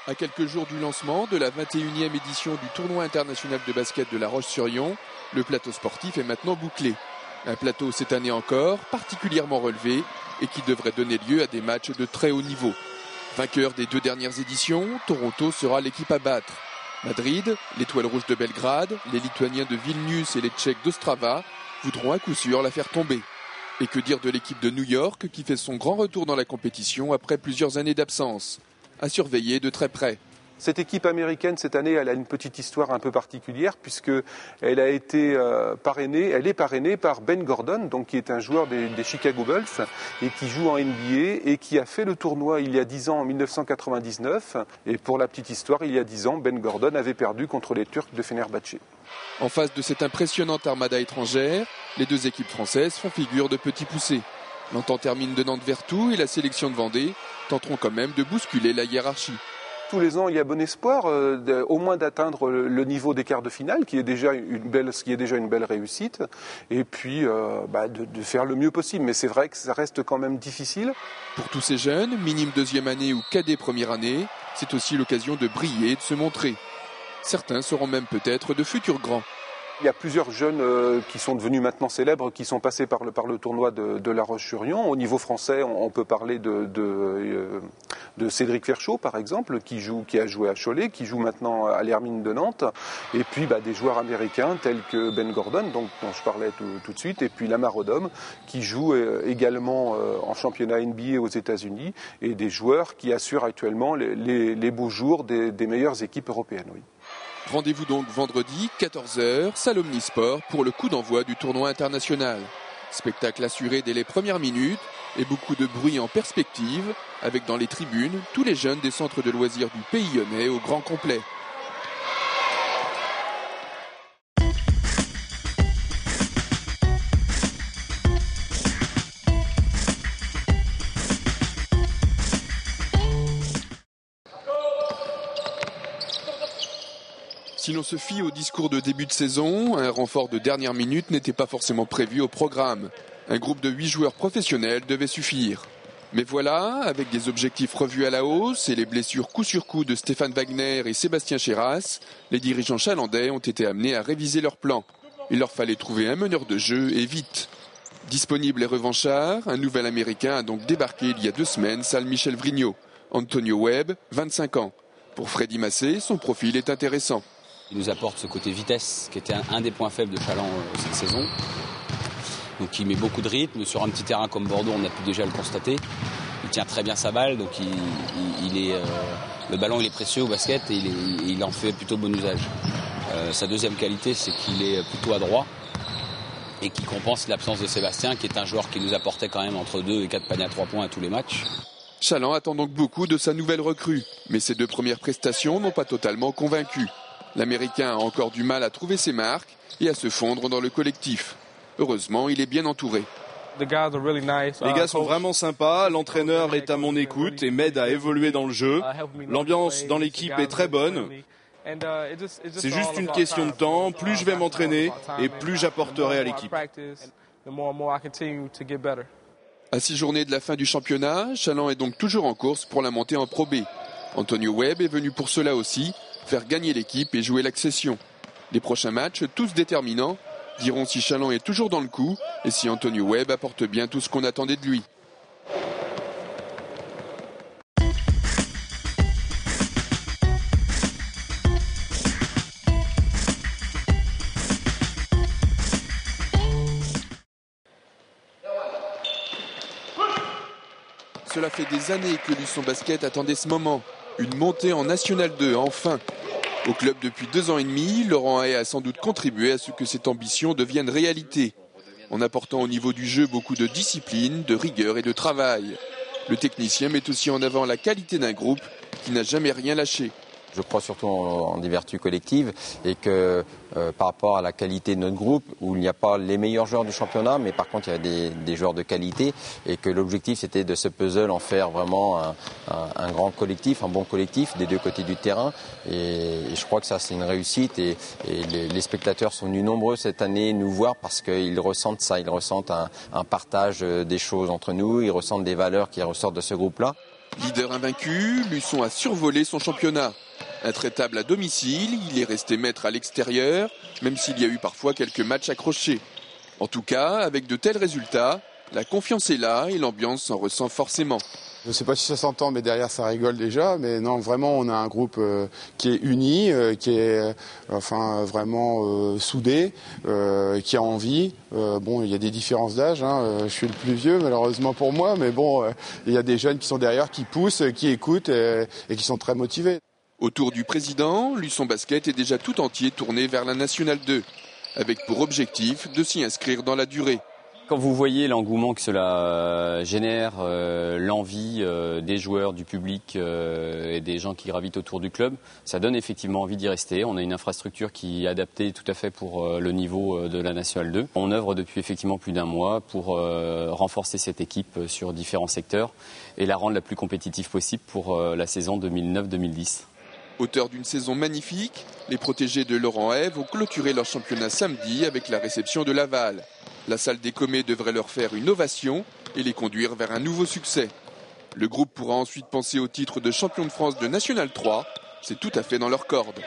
À quelques jours du lancement de la 21e édition du tournoi international de basket de La Roche-sur-Yon, le plateau sportif est maintenant bouclé. Un plateau cette année encore particulièrement relevé et qui devrait donner lieu à des matchs de très haut niveau. Vainqueur des 2 dernières éditions, Toronto sera l'équipe à battre. Madrid, l'Étoile Rouge de Belgrade, les Lituaniens de Vilnius et les Tchèques d'Ostrava voudront à coup sûr la faire tomber. Et que dire de l'équipe de New York qui fait son grand retour dans la compétition après plusieurs années d'absence. À surveiller de très près. Cette équipe américaine, cette année, elle a une petite histoire un peu particulière puisqu'elle a été elle est parrainée par Ben Gordon, donc qui est un joueur des Chicago Bulls et qui joue en NBA et qui a fait le tournoi il y a 10 ans, en 1999. Et pour la petite histoire, il y a 10 ans, Ben Gordon avait perdu contre les Turcs de Fenerbahçe. En face de cette impressionnante armada étrangère, les 2 équipes françaises font figure de petits poussés. L'entente termine de Nantes-Vertou et la sélection de Vendée tenteront quand même de bousculer la hiérarchie. Tous les ans, il y a bon espoir au moins d'atteindre le niveau des quarts de finale, qui est déjà une belle réussite, et puis de faire le mieux possible. Mais c'est vrai que ça reste quand même difficile. Pour tous ces jeunes, minime 2e année ou cadet première année, c'est aussi l'occasion de briller et de se montrer. Certains seront même peut-être de futurs grands. Il y a plusieurs jeunes qui sont devenus maintenant célèbres, qui sont passés par le tournoi de La Roche-sur-Yon. Au niveau français, on peut parler de Cédric Ferchaud, par exemple, qui a joué à Cholet, qui joue maintenant à l'Hermine de Nantes. Et puis des joueurs américains tels que Ben Gordon, dont je parlais tout de suite, et puis Lamar Odom, qui joue également en championnat NBA aux États-Unis, et des joueurs qui assurent actuellement les beaux jours des meilleures équipes européennes. Oui. Rendez-vous donc vendredi, 14h, salle Omnisport pour le coup d'envoi du tournoi international. Spectacle assuré dès les premières minutes et beaucoup de bruit en perspective, avec dans les tribunes tous les jeunes des centres de loisirs du Pays Lyonnais au grand complet. Si l'on se fie au discours de début de saison, un renfort de dernière minute n'était pas forcément prévu au programme. Un groupe de 8 joueurs professionnels devait suffire. Mais voilà, avec des objectifs revus à la hausse et les blessures coup sur coup de Stéphane Wagner et Sébastien Chéras, les dirigeants chalandais ont été amenés à réviser leur plan. Il leur fallait trouver un meneur de jeu et vite. Disponible et revanchard, un nouvel Américain a donc débarqué il y a 2 semaines, salle Michel Vrignot. Antonio Webb, 25 ans. Pour Freddy Massé, son profil est intéressant. Il nous apporte ce côté vitesse qui était un des points faibles de Chaland cette saison. Donc il met beaucoup de rythme. Sur un petit terrain comme Bordeaux, on a pu déjà le constater. Il tient très bien sa balle, donc le ballon il est précieux au basket et il en fait plutôt bon usage. Sa deuxième qualité, c'est qu'il est plutôt adroit et qui compense l'absence de Sébastien, qui est un joueur qui nous apportait quand même entre 2 et 4 paniers à 3 points à tous les matchs. Chaland attend donc beaucoup de sa nouvelle recrue, mais ses 2 premières prestations n'ont pas totalement convaincu. L'Américain a encore du mal à trouver ses marques et à se fondre dans le collectif. Heureusement, il est bien entouré. Les gars sont vraiment sympas, l'entraîneur est à mon écoute et m'aide à évoluer dans le jeu. L'ambiance dans l'équipe est très bonne. C'est juste une question de temps, plus je vais m'entraîner et plus j'apporterai à l'équipe. À 6 journées de la fin du championnat, Chaland est donc toujours en course pour la montée en Pro B. Antonio Webb est venu pour cela aussi, faire gagner l'équipe et jouer l'accession. Les prochains matchs, tous déterminants, diront si Chaland est toujours dans le coup et si Antonio Webb apporte bien tout ce qu'on attendait de lui. Cela fait des années que Luçon Basket attendait ce moment. Une montée en National 2, enfin. Au club depuis 2 ans et demi, Laurent Hay a sans doute contribué à ce que cette ambition devienne réalité, en apportant au niveau du jeu beaucoup de discipline, de rigueur et de travail. Le technicien met aussi en avant la qualité d'un groupe qui n'a jamais rien lâché. Je crois surtout en des vertus collectives et que par rapport à la qualité de notre groupe, où il n'y a pas les meilleurs joueurs du championnat, mais par contre il y a des joueurs de qualité et que l'objectif c'était de ce puzzle en faire vraiment un grand collectif, un bon collectif des 2 côtés du terrain et je crois que ça c'est une réussite et les spectateurs sont venus nombreux cette année nous voir parce qu'ils ressentent ça, ils ressentent un partage des choses entre nous, ils ressentent des valeurs qui ressortent de ce groupe-là. Leader invaincu, Luçon a survolé son championnat. Intraitable à domicile, il est resté maître à l'extérieur, même s'il y a eu parfois quelques matchs accrochés. En tout cas, avec de tels résultats, la confiance est là et l'ambiance s'en ressent forcément. Je ne sais pas si ça s'entend, mais derrière ça rigole déjà. Mais non, vraiment, on a un groupe qui est uni, qui est vraiment soudé, qui a envie. Bon, il y a des différences d'âge. Je suis le plus vieux, malheureusement pour moi. Mais bon, il y a des jeunes qui sont derrière, qui poussent, qui écoutent et qui sont très motivés. Autour du président, Luçon Basket est déjà tout entier tourné vers la Nationale 2, avec pour objectif de s'y inscrire dans la durée. Quand vous voyez l'engouement que cela génère, l'envie des joueurs, du public et des gens qui gravitent autour du club, ça donne effectivement envie d'y rester. On a une infrastructure qui est adaptée tout à fait pour le niveau de la Nationale 2. On œuvre depuis effectivement plus d'un mois pour renforcer cette équipe sur différents secteurs et la rendre la plus compétitive possible pour la saison 2009-2010. Auteur d'une saison magnifique, les protégés de Laurent Ève ont clôturé leur championnat samedi avec la réception de Laval. La salle des Commets devrait leur faire une ovation et les conduire vers un nouveau succès. Le groupe pourra ensuite penser au titre de champion de France de National 3. C'est tout à fait dans leur corde.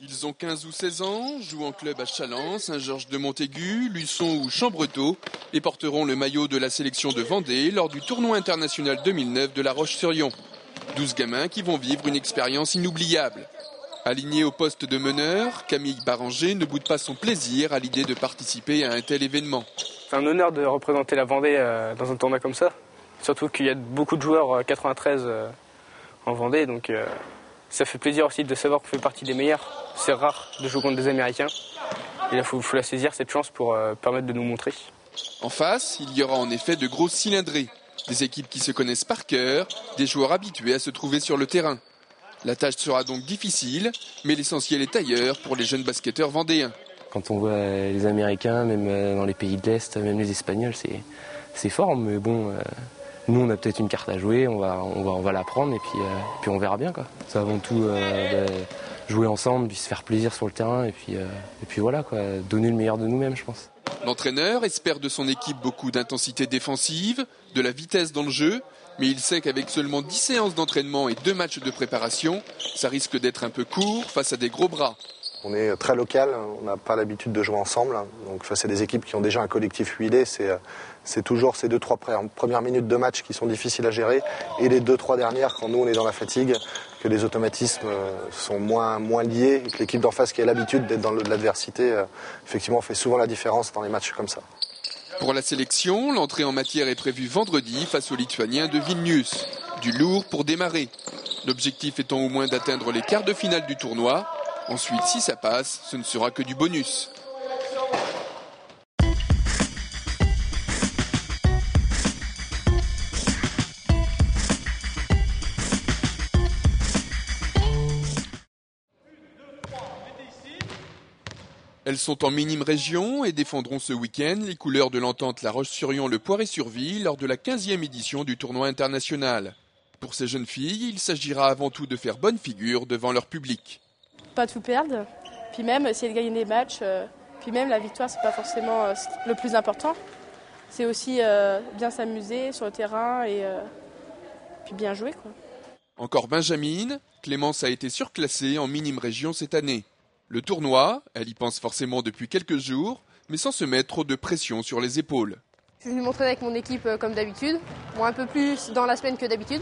Ils ont 15 ou 16 ans, jouent en club à Challans, Saint-Georges de Montaigu, Luçon ou Chambretot et porteront le maillot de la sélection de Vendée lors du tournoi international 2009 de La Roche-sur-Yon. 12 gamins qui vont vivre une expérience inoubliable. Aligné au poste de meneur, Camille Baranger ne boude pas son plaisir à l'idée de participer à un tel événement. C'est un honneur de représenter la Vendée dans un tournoi comme ça. Surtout qu'il y a beaucoup de joueurs 93 en Vendée, donc ça fait plaisir aussi de savoir qu'on fait partie des meilleurs. C'est rare de jouer contre des Américains. Et là, il faut la saisir, cette chance, pour permettre de nous montrer. En face, il y aura en effet de grosses cylindrées. Des équipes qui se connaissent par cœur, des joueurs habitués à se trouver sur le terrain. La tâche sera donc difficile, mais l'essentiel est ailleurs pour les jeunes basketteurs vendéens. Quand on voit les Américains, même dans les pays de l'Est, même les Espagnols, c'est fort. Mais bon, nous, on a peut-être une carte à jouer, on va la prendre et puis on verra bien, quoi. C'est avant tout jouer ensemble, puis se faire plaisir sur le terrain et puis voilà, quoi, donner le meilleur de nous-mêmes, je pense. L'entraîneur espère de son équipe beaucoup d'intensité défensive, de la vitesse dans le jeu, mais il sait qu'avec seulement 10 séances d'entraînement et 2 matchs de préparation, ça risque d'être un peu court face à des gros bras. On est très local, on n'a pas l'habitude de jouer ensemble, donc face à des équipes qui ont déjà un collectif huilé, c'est toujours ces 2-3 premières minutes de match qui sont difficiles à gérer et les 2-3 dernières quand nous on est dans la fatigue, que les automatismes sont moins liés et que l'équipe d'en face qui a l'habitude d'être dans l'adversité, effectivement fait souvent la différence dans les matchs comme ça. Pour la sélection, l'entrée en matière est prévue vendredi face aux Lituaniens de Vilnius. Du lourd pour démarrer. L'objectif étant au moins d'atteindre les quarts de finale du tournoi. Ensuite, si ça passe, ce ne sera que du bonus. Elles sont en minime région et défendront ce week-end les couleurs de l'entente La Roche-sur-Yon-Le Poiré-sur-Vie lors de la 15e édition du tournoi international. Pour ces jeunes filles, il s'agira avant tout de faire bonne figure devant leur public. Pas tout perdre, puis même si elles gagnent des matchs, puis même la victoire c'est pas forcément le plus important. C'est aussi bien s'amuser sur le terrain et puis bien jouer, quoi. Encore Benjamine, Clémence a été surclassée en minime région cette année. Le tournoi, elle y pense forcément depuis quelques jours, mais sans se mettre trop de pression sur les épaules. Je vais m'entraîner avec mon équipe comme d'habitude, bon, un peu plus dans la semaine que d'habitude,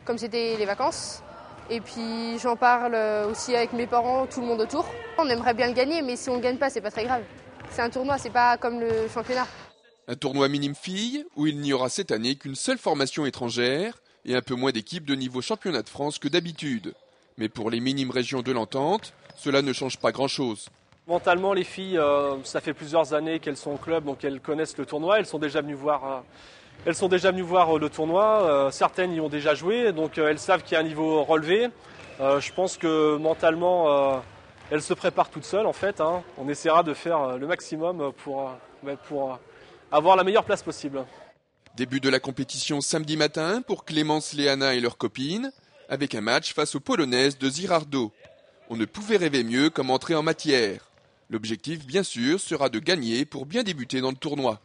comme c'était les vacances. Et puis j'en parle aussi avec mes parents, tout le monde autour. On aimerait bien le gagner, mais si on ne gagne pas, c'est pas très grave. C'est un tournoi, c'est pas comme le championnat. Un tournoi minime filles où il n'y aura cette année qu'une seule formation étrangère et un peu moins d'équipes de niveau championnat de France que d'habitude. Mais pour les minimes régions de l'entente, cela ne change pas grand-chose. Mentalement, les filles, ça fait plusieurs années qu'elles sont au club, donc elles connaissent le tournoi. Elles sont déjà venues voir le tournoi. Certaines y ont déjà joué, donc elles savent qu'il y a un niveau relevé. Je pense que mentalement, elles se préparent toutes seules, en fait. On essaiera de faire le maximum pour avoir la meilleure place possible. Début de la compétition samedi matin pour Clémence Léana et leurs copines, avec un match face aux Polonaises de Zirardot. On ne pouvait rêver mieux comme entrée en matière. L'objectif, bien sûr, sera de gagner pour bien débuter dans le tournoi.